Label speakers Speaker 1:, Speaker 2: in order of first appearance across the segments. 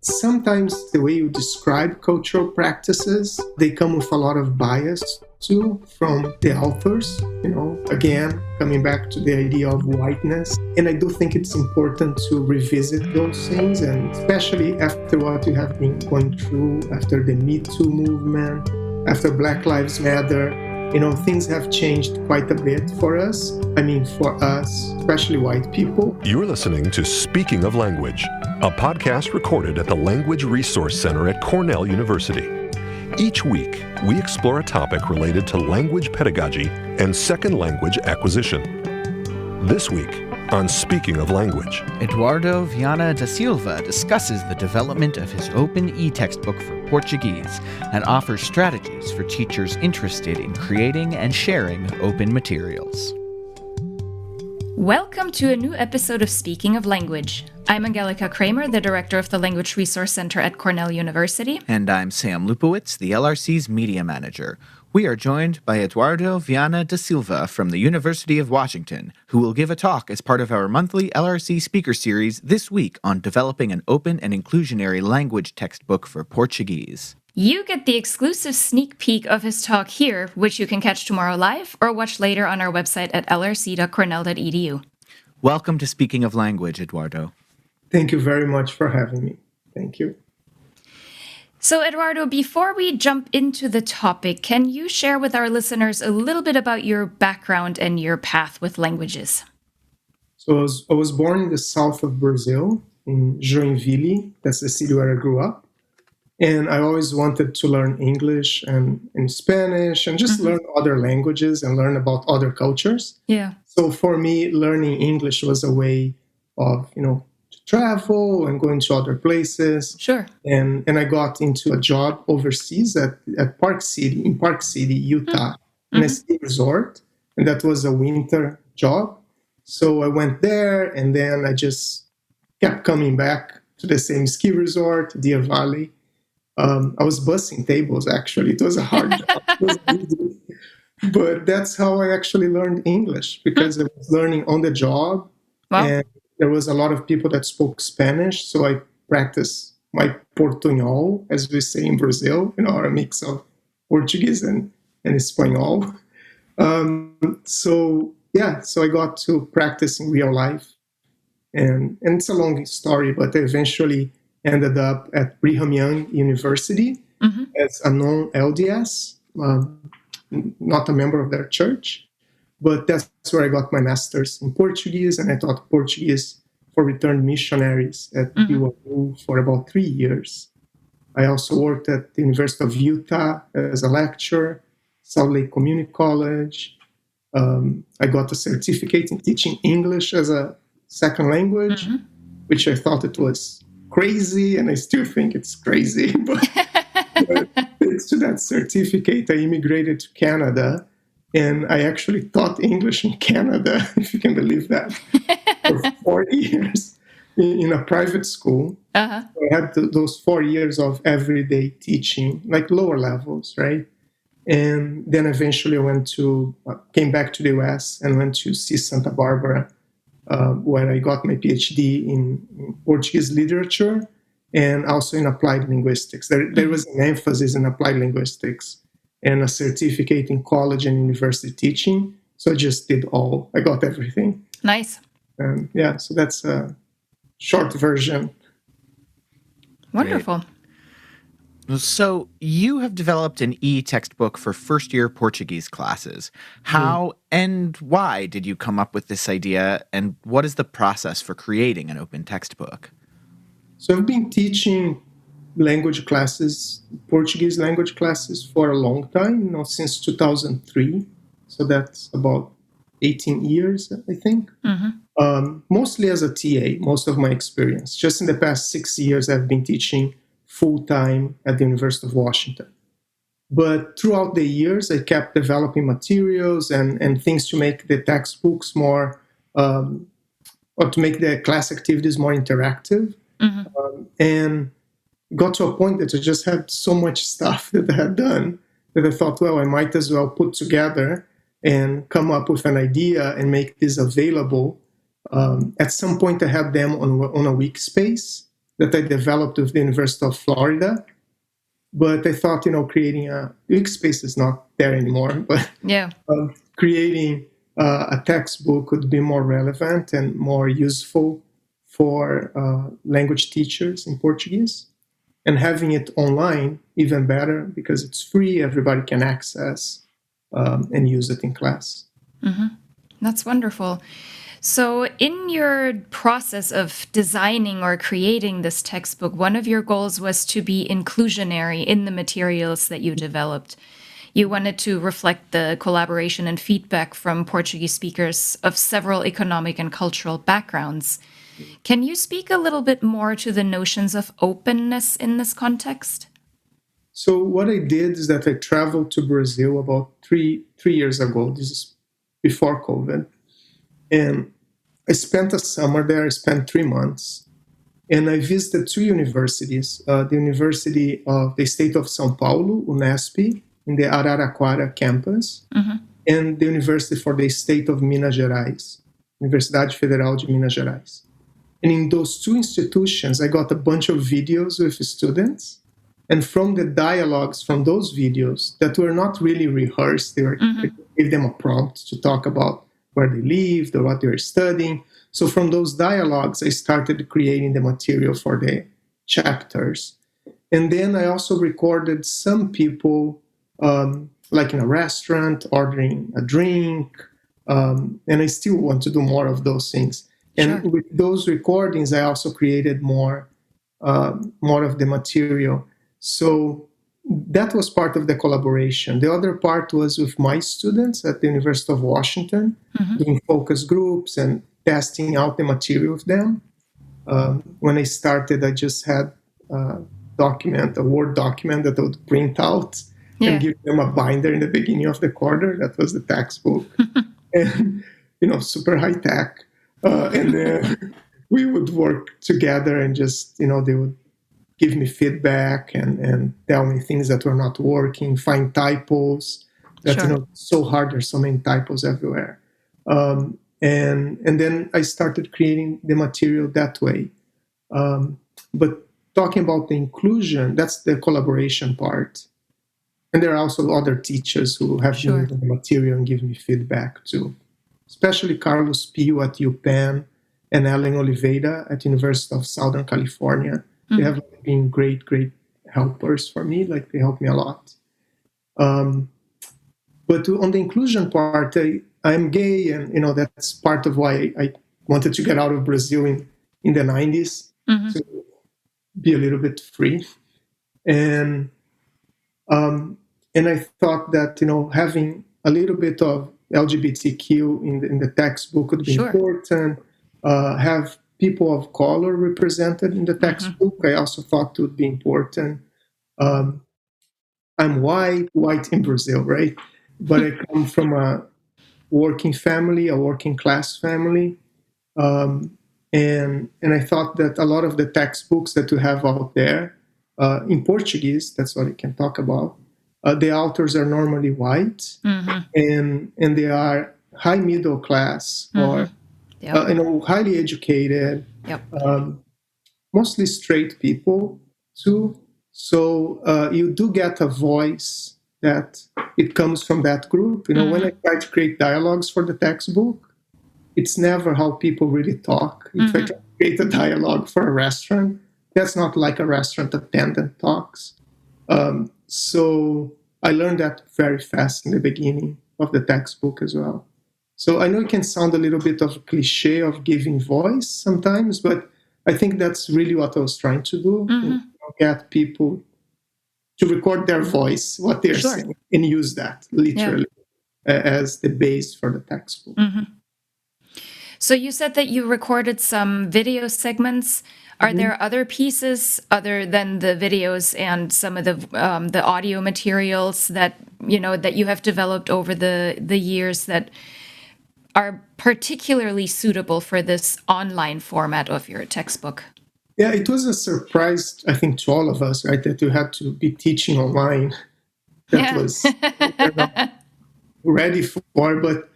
Speaker 1: Sometimes the way you describe cultural practices, they come with a lot of bias too from the authors, again, coming back to the idea of whiteness. And I do think it's important to revisit those things, and especially after what we have been going through, after the Me Too movement, after Black Lives Matter, things have changed quite a bit for us. For us, especially white people.
Speaker 2: You're listening to Speaking of Language, a podcast recorded at the Language Resource Center at Cornell University. Each week, we explore a topic related to language pedagogy and second language acquisition. This week, on Speaking of Language,
Speaker 3: Eduardo Viana da Silva discusses the development of his open e-textbook for Portuguese and offers strategies for teachers interested in creating and sharing open materials.
Speaker 4: Welcome to a new episode of Speaking of Language. I'm Angelica Kramer, the director of the Language Resource Center at Cornell University.
Speaker 3: And I'm Sam Lupowitz, the LRC's media manager. We are joined by Eduardo Viana da Silva from the University of Washington, who will give a talk as part of our monthly LRC Speaker Series this week on developing an open and inclusionary language textbook for Portuguese.
Speaker 4: You get the exclusive sneak peek of his talk here, which you can catch tomorrow live or watch later on our website at lrc.cornell.edu.
Speaker 3: Welcome to Speaking of Language, Eduardo.
Speaker 1: Thank you very much for having me. Thank you.
Speaker 4: So, Eduardo, before we jump into the topic, can you share with our listeners a little bit about your background and your path with languages?
Speaker 1: So I was born in the south of Brazil, in Joinville. That's the city where I grew up. And I always wanted to learn English and Spanish and just learn other languages and learn about other cultures.
Speaker 4: Yeah.
Speaker 1: So for me, learning English was a way of, to travel and going to other places.
Speaker 4: Sure.
Speaker 1: And I got into a job overseas in Park City, Utah, in a ski resort. And that was a winter job. So I went there and then I just kept coming back to the same ski resort, Deer Valley. I was bussing tables, actually. It was a hard job. It was easy. But that's how I actually learned English, because I was learning on the job. Wow. And there was a lot of people that spoke Spanish. So I practiced my Portuñol, as we say in Brazil, a mix of Portuguese and Espanol. So I got to practice in real life. And it's a long story, but I eventually ended up at Brigham Young University as a non-LDS, not a member of their church. But that's where I got my master's in Portuguese, and I taught Portuguese for returned missionaries at BYU for about 3 years. I also worked at the University of Utah as a lecturer, Salt Lake Community College. I got a certificate in teaching English as a second language, which I thought it was crazy, and I still think it's crazy. But thanks to that certificate, I immigrated to Canada, and I actually taught English in Canada, if you can believe that, for 4 years in a private school. So I had those 4 years of everyday teaching, like lower levels, right? And then eventually I came back to the US and went to Santa Barbara, where I got my PhD in Portuguese literature and also in applied linguistics. There was an emphasis in applied linguistics and a certificate in college and university teaching. So I just did all. I got everything.
Speaker 4: Nice.
Speaker 1: So that's a short version.
Speaker 4: Wonderful.
Speaker 3: Great. So you have developed an e-textbook for first-year Portuguese classes. How and why did you come up with this idea, and what is the process for creating an open textbook?
Speaker 1: So I've been teaching language classes, Portuguese language classes, for a long time, since 2003. So that's about 18 years, I think. Mostly as a TA, most of my experience. Just in the past 6 years, I've been teaching full-time at the University of Washington. But throughout the years, I kept developing materials and things to make the textbooks more, or to make the class activities more interactive. And got to a point that I just had so much stuff that I had done that I thought, well, I might as well put together and come up with an idea and make this available. At some point, I had them on a week space. that I developed with the University of Florida. But I thought, creating a Wikispace is not there anymore, but
Speaker 4: Yeah.
Speaker 1: Creating a textbook would be more relevant and more useful for language teachers in Portuguese. And having it online, even better, because it's free, everybody can access and use it in class.
Speaker 4: That's wonderful. So, in your process of designing or creating this textbook, one of your goals was to be inclusionary in the materials that you developed. You wanted to reflect the collaboration and feedback from Portuguese speakers of several economic and cultural backgrounds. Can you speak a little bit more to the notions of openness in this context?
Speaker 1: So what I did is that I traveled to Brazil about three years ago. This is before COVID. And I spent a summer there. I spent 3 months. And I visited 2 universities, the University of the State of São Paulo, UNESP, in the Araraquara campus, and the University for the State of Minas Gerais, Universidade Federal de Minas Gerais. And in those 2 institutions, I got a bunch of videos with students. And from the dialogues from those videos that were not really rehearsed, I gave them a prompt to talk about where they lived or what they were studying. So from those dialogues, I started creating the material for the chapters. And then I also recorded some people, like in a restaurant, ordering a drink. And I still want to do more of those things. And with those recordings, I also created more of the material. So that was part of the collaboration. The other part was with my students at the University of Washington, doing focus groups and testing out the material with them. When I started, I just had a Word document that I would print out and give them a binder in the beginning of the quarter. That was the textbook. And, super high tech. And then we would work together and just, they would give me feedback and tell me things that were not working, find typos. That's so hard. There's so many typos everywhere. And then I started creating the material that way. But talking about the inclusion, that's the collaboration part. And there are also other teachers who have been using the material and give me feedback too, especially Carlos Pio at UPenn and Ellen Oliveira at University of Southern California. They have been great helpers for me. Like, they help me a lot. But on the inclusion part, I'm gay, and that's part of why I wanted to get out of Brazil in the 90s to be a little bit free. And I thought that having a little bit of LGBTQ in the textbook would be important. Have people of color represented in the textbook. I also thought it would be important. I'm white in Brazil, right? But I come from a working family, a working class family. And I thought that a lot of the textbooks that you have out there in Portuguese, that's what I can talk about, the authors are normally white, and they are high middle class or highly educated, mostly straight people too. So you do get a voice that it comes from that group. When I try to create dialogues for the textbook, it's never how people really talk. If I try to create a dialogue for a restaurant, that's not like a restaurant attendant talks. So I learned that very fast in the beginning of the textbook as well. So I know it can sound a little bit of a cliche of giving voice sometimes, but I think that's really what I was trying to do. Get people to record their voice, what they're saying, and use that literally as the base for the textbook.
Speaker 4: So you said that you recorded some video segments. Are there other pieces other than the videos and some of the audio materials that you have developed over the years that are particularly suitable for this online format of your textbook?
Speaker 1: Yeah, it was a surprise, I think, to all of us, right, that you had to be teaching online. That was not ready for, but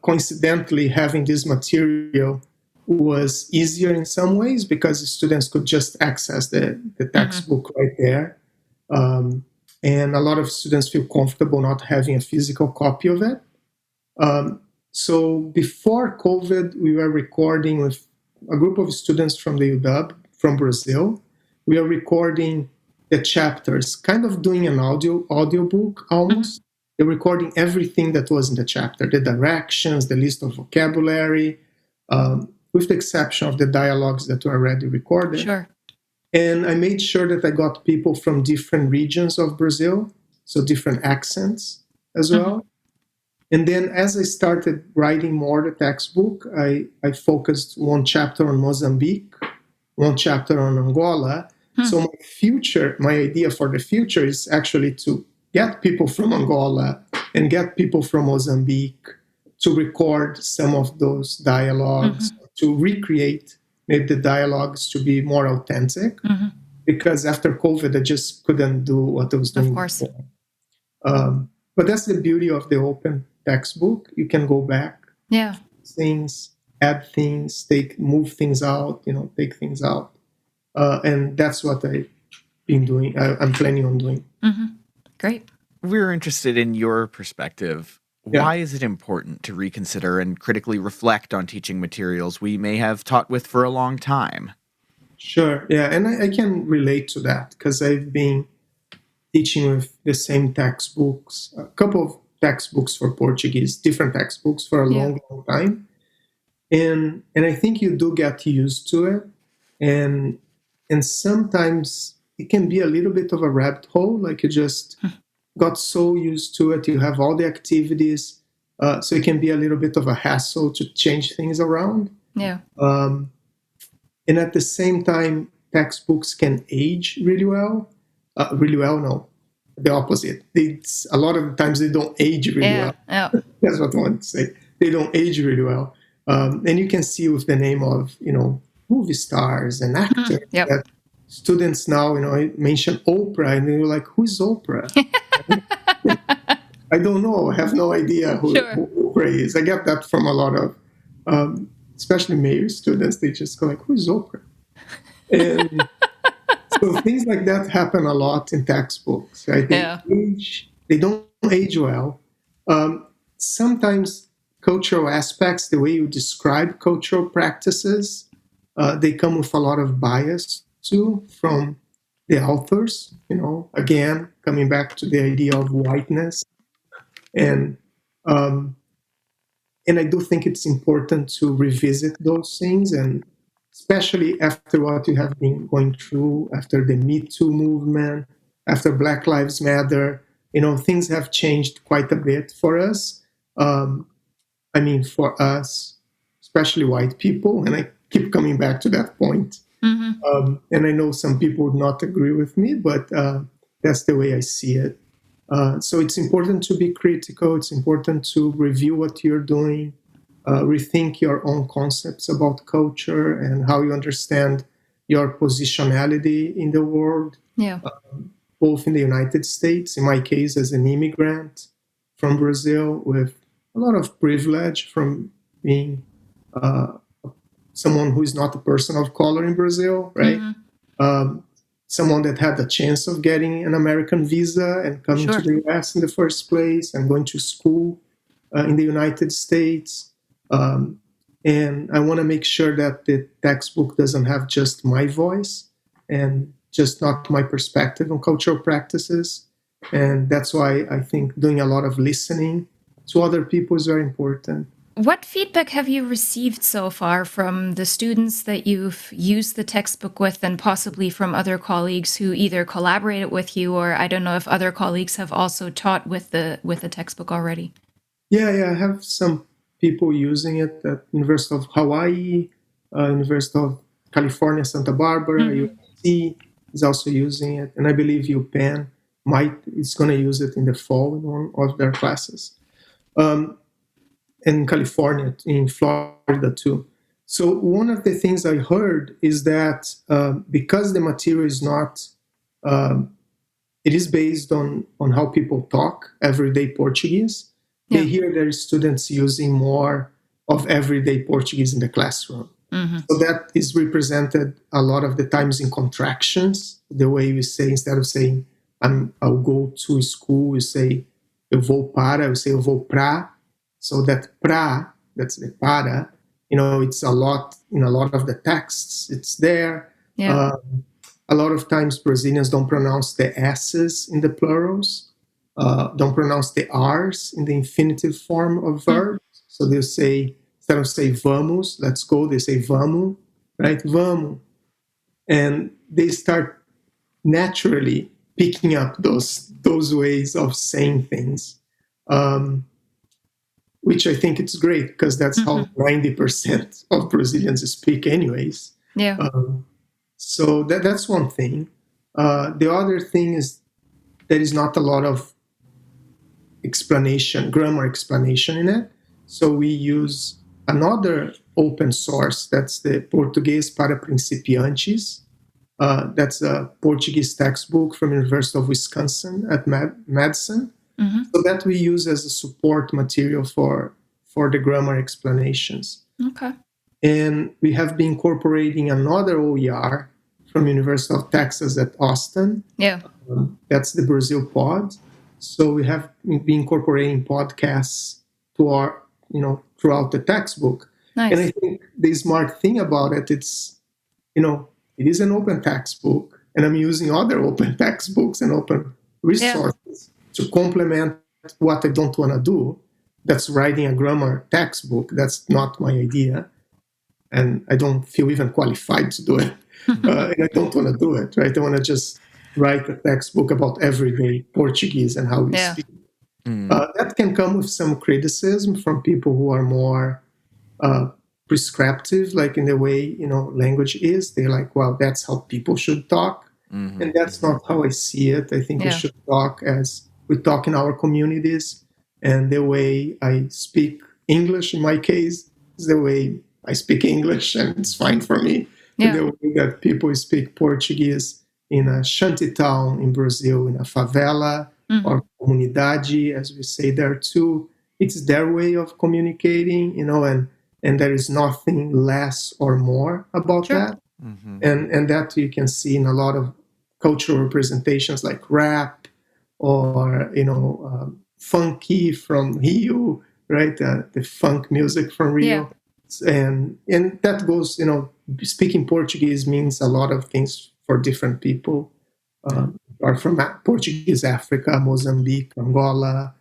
Speaker 1: coincidentally, having this material was easier in some ways because the students could just access the textbook right there. And a lot of students feel comfortable not having a physical copy of it. So before COVID, we were recording with a group of students from the UW, from Brazil. We are recording the chapters, kind of doing an audiobook almost. They're recording everything that was in the chapter, the directions, the list of vocabulary, with the exception of the dialogues that were already recorded.
Speaker 4: Sure.
Speaker 1: And I made sure that I got people from different regions of Brazil, so different accents as well. And then as I started writing more the textbook, I focused one chapter on Mozambique, one chapter on Angola. So my idea for the future is actually to get people from Angola and get people from Mozambique to record some of those dialogues, to recreate maybe the dialogues to be more authentic. Because after COVID, I just couldn't do what I was doing.
Speaker 4: Of course.
Speaker 1: Before. But that's the beauty of the open textbook. You can go back, things, add things, move things out, take things out. And that's what I've been doing. I'm planning on doing.
Speaker 4: Great.
Speaker 3: We're interested in your perspective. Why is it important to reconsider and critically reflect on teaching materials we may have taught with for a long time?
Speaker 1: Sure. Yeah. And I can relate to that because I've been teaching with the same textbooks, a couple of textbooks for Portuguese, different textbooks for a long time. And I think you do get used to it. And sometimes it can be a little bit of a rabbit hole, like you just got so used to it. You have all the activities. So it can be a little bit of a hassle to change things around.
Speaker 4: Yeah.
Speaker 1: And at the same time, textbooks can age really well. No, the opposite. A lot of the times they don't age really well.
Speaker 4: Yeah.
Speaker 1: That's what I want to say. They don't age really well. And you can see with the name of, movie stars and actors that students now, I mention Oprah and they're like, who is Oprah? I don't know. I have no idea who Oprah is. I get that from a lot of, especially male students. They just go like, who is Oprah? And so things like that happen a lot in textbooks, right? They don't age well. Sometimes cultural aspects, the way you describe cultural practices, they come with a lot of bias too from the authors, again, coming back to the idea of whiteness. And I do think it's important to revisit those things, and especially after what you have been going through, after the Me Too movement, after Black Lives Matter, things have changed quite a bit for us. For us, especially white people, and I keep coming back to that point. And I know some people would not agree with me, but that's the way I see it. So it's important to be critical. It's important to review what you're doing, rethink your own concepts about culture and how you understand your positionality in the world, both in the United States, in my case as an immigrant from Brazil with a lot of privilege from being someone who is not a person of color in Brazil, right? Someone that had the chance of getting an American visa and coming to the US in the first place and going to school in the United States. And I want to make sure that the textbook doesn't have just my voice and just not my perspective on cultural practices. And that's why I think doing a lot of listening to other people is very important.
Speaker 4: What feedback have you received so far from the students that you've used the textbook with, and possibly from other colleagues who either collaborated with you, or I don't know if other colleagues have also taught with the textbook already?
Speaker 1: Yeah, I have some people using it at University of Hawaii, University of California, Santa Barbara, USC is also using it, and I believe UPenn is going to use it in the fall in one of their classes. In California, in Florida too. So one of the things I heard is that because the material is not, it is based on how people talk everyday Portuguese, they hear their students using more of everyday Portuguese in the classroom. So that is represented a lot of the times in contractions. The way we say, instead of saying I'll go to school, we say eu vou para, we say eu vou pra. So that pra, that's the para, it's a lot in a lot of the texts. It's there.
Speaker 4: Yeah.
Speaker 1: A lot of times Brazilians don't pronounce the S's in the plurals, don't pronounce the R's in the infinitive form of verbs. So they'll say, instead of say vamos, let's go, they say vamos, right? Vamos. And they start naturally picking up those ways of saying things, which I think it's great because that's how 90% of Brazilians speak anyways.
Speaker 4: Yeah.
Speaker 1: So that's one thing. The other thing is there is not a lot of grammar explanation in it. So we use another open source, that's the Português para Principiantes. That's a Portuguese textbook from University of Wisconsin at Madison. So that we use as a support material for the grammar explanations.
Speaker 4: Okay.
Speaker 1: And we have been incorporating another OER from University of Texas at Austin.
Speaker 4: Yeah.
Speaker 1: That's the Brazil Pod. So we have been incorporating podcasts to our, throughout the textbook.
Speaker 4: Nice.
Speaker 1: And I think the smart thing about it, it's, it is an open textbook, and I'm using other open textbooks and open resources to complement what I don't want to do. That's writing a grammar textbook. That's not my idea. And I don't feel even qualified to do it. And I don't want to do it, right? I want to just write a textbook about everyday Portuguese and how we speak. That can come with some criticism from people who are more prescriptive, like in the way, language is. They're like, well, that's how people should talk. And that's not how I see it. I think we should talk as we talk in our communities. And the way I speak English, in my case, is the way I speak English, and it's fine for me.
Speaker 4: Yeah.
Speaker 1: And the way that people speak Portuguese in a shanty town in Brazil, in a favela or comunidade, as we say there too, it's their way of communicating, and there is nothing less or more about that. And that you can see in a lot of cultural representations like rap or, funky from Rio, right? The funk music from Rio. And that goes, speaking Portuguese means a lot of things for different people. Or from Portuguese Africa, Mozambique, Angola,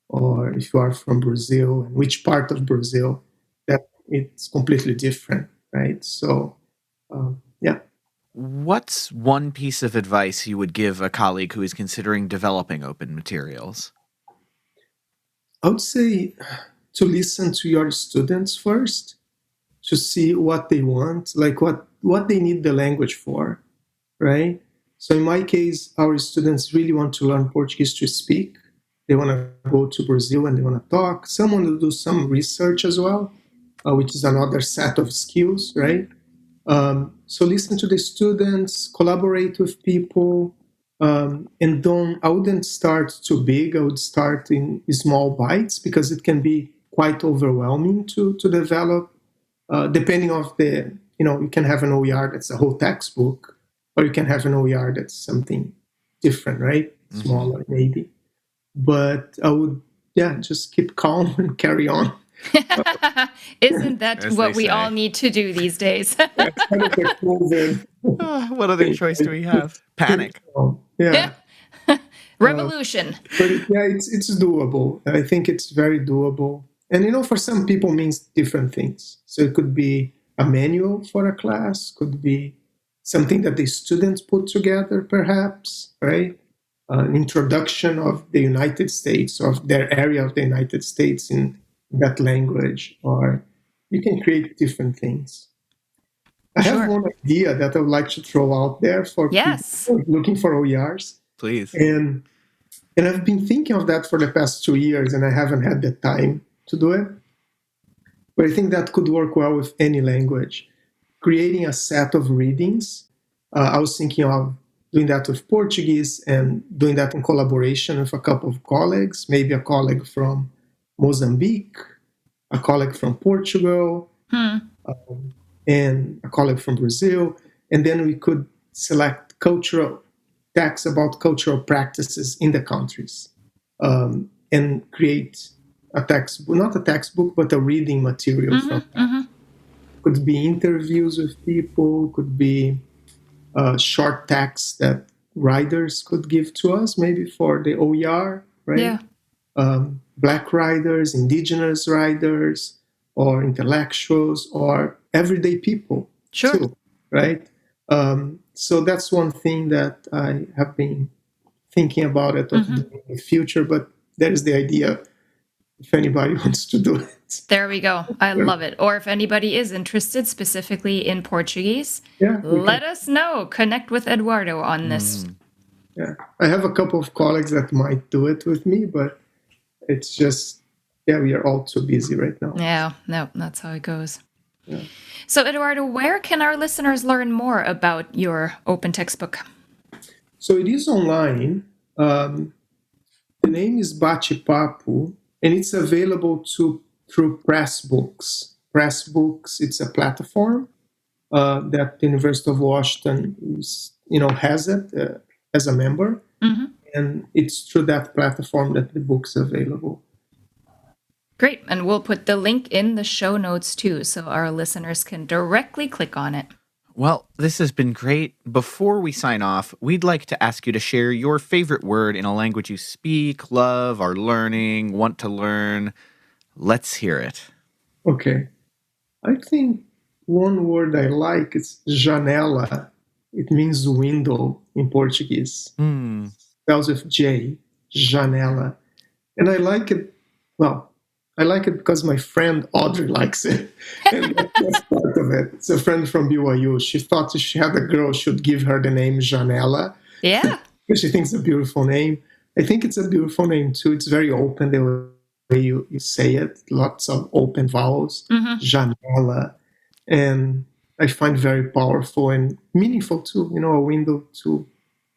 Speaker 1: or if you are from Brazil, and which part of Brazil, that it's completely different, right? So,
Speaker 3: What's one piece of advice you would give a colleague who is considering developing open materials?
Speaker 1: I would say to listen to your students first, to see what they want, like what they need the language for, right? So in my case, our students really want to learn Portuguese to speak. They want to go to Brazil and they want to talk. Some want to do some research as well, which is another set of skills, right? So listen to the students, collaborate with people, and I wouldn't start too big. I would start in small bites because it can be quite overwhelming to develop, depending on you can have an OER that's a whole textbook, or you can have an OER that's something different, right? Smaller, maybe. But I would, just keep calm and carry on.
Speaker 4: Isn't that what we all need to do these days?
Speaker 1: That's kind of like COVID.
Speaker 3: What other choice do we have? Panic.
Speaker 1: Yeah.
Speaker 4: Revolution.
Speaker 1: But it's doable. I think it's very doable. And, for some people means different things. So it could be a manual for a class, could be something that the students put together, perhaps, right? An introduction of the United States, of their area of the United States in that language, or you can create different things. I have one idea that I would like to throw out there for people looking for OERs.
Speaker 3: Please.
Speaker 1: And I've been thinking of that for the past 2 years, and I haven't had the time to do it. But I think that could work well with any language. Creating a set of readings. I was thinking of doing that with Portuguese and doing that in collaboration with a couple of colleagues, maybe a colleague from Mozambique, a colleague from Portugal, and and a colleague from Brazil. And then we could select cultural texts about cultural practices in the countries, and create a textbook, not a textbook, but a reading material from that. Could be interviews with people, could be short texts that writers could give to us, maybe for the OER, right?
Speaker 4: Yeah.
Speaker 1: Black writers, indigenous writers, or intellectuals, or everyday people,
Speaker 4: Sure.
Speaker 1: too, right? So that's one thing that I have been thinking about it of doing in the future, but that is the idea if anybody wants to do it.
Speaker 4: There we go. I love it. Or if anybody is interested specifically in Portuguese,
Speaker 1: Yeah,
Speaker 4: let us know. Connect with Eduardo on this.
Speaker 1: Yeah, I have a couple of colleagues that might do it with me, but it's just, we are all too busy right now.
Speaker 4: Yeah, no, that's how it goes.
Speaker 1: Yeah.
Speaker 4: So, Eduardo, where can our listeners learn more about your open textbook?
Speaker 1: So it is online. The name is Bate-Papo, and it's available through Pressbooks. Pressbooks, it's a platform that the University of Washington has it as a member, and it's through that platform that the book's available.
Speaker 4: Great, and we'll put the link in the show notes too, so our listeners can directly click on it.
Speaker 3: Well, this has been great. Before we sign off, we'd like to ask you to share your favorite word in a language you speak, love, are learning, want to learn. Let's hear it.
Speaker 1: Okay. I think one word I like is janela. It means window in Portuguese. Spells with J, janela. And I like it, because my friend Audrey likes it. And that's part of it. It's a friend from BYU. She thought if she had a girl, she would give her the name Janela.
Speaker 4: Yeah.
Speaker 1: Because she thinks it's a beautiful name. I think it's a beautiful name, too. It's very open, the way you say it. Lots of open vowels. Janela. And I find very powerful and meaningful, too. A window to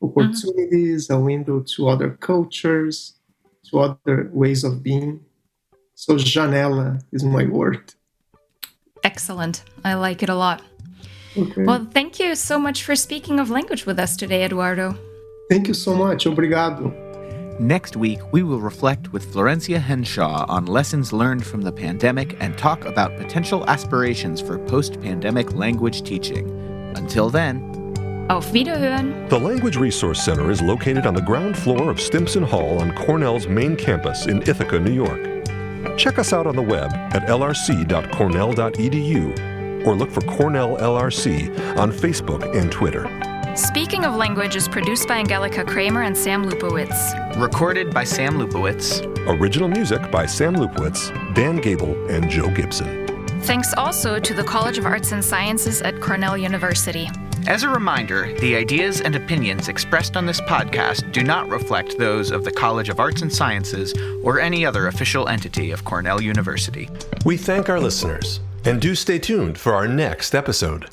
Speaker 1: opportunities, a window to other cultures, to other ways of being. So janela is my word.
Speaker 4: Excellent. I like it a lot.
Speaker 1: Okay.
Speaker 4: Well, thank you so much for speaking of language with us today, Eduardo.
Speaker 1: Thank you so much. Obrigado.
Speaker 3: Next week, we will reflect with Florencia Henshaw on lessons learned from the pandemic and talk about potential aspirations for post-pandemic language teaching. Until then,
Speaker 4: Auf Wiederhören.
Speaker 2: The Language Resource Center is located on the ground floor of Stimson Hall on Cornell's main campus in Ithaca, New York. Check us out on the web at lrc.cornell.edu or look for Cornell LRC on Facebook and Twitter.
Speaker 4: Speaking of Language is produced by Angelica Kramer and Sam Lupowitz.
Speaker 3: recorded by Sam Lupowitz.
Speaker 2: Original music by Sam Lupowitz, Dan Gable, and Joe Gibson.
Speaker 4: Thanks also to the College of Arts and Sciences at Cornell University.
Speaker 3: As a reminder, the ideas and opinions expressed on this podcast do not reflect those of the College of Arts and Sciences or any other official entity of Cornell University.
Speaker 2: We thank our listeners, and do stay tuned for our next episode.